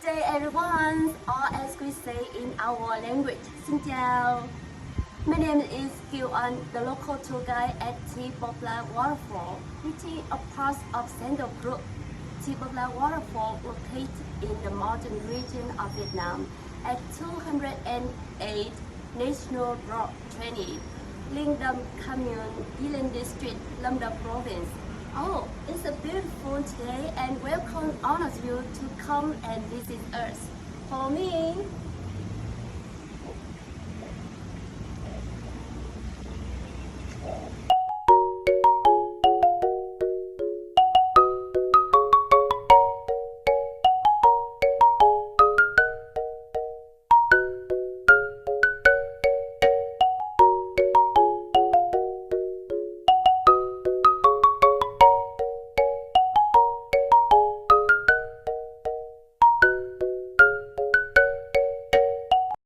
day everyone, or as we say in our language, Xin chào. My name is Kian, the local tour guide at Bobla Waterfall, which is a part of Central Group. Bobla Waterfall located in the mountain region of Vietnam at 208 National Road 20, Linh Đâm Commune, Yilan District, Lâm Đồng Province. Oh, it's a beautiful day and welcome all of you to come and visit us. Follow me.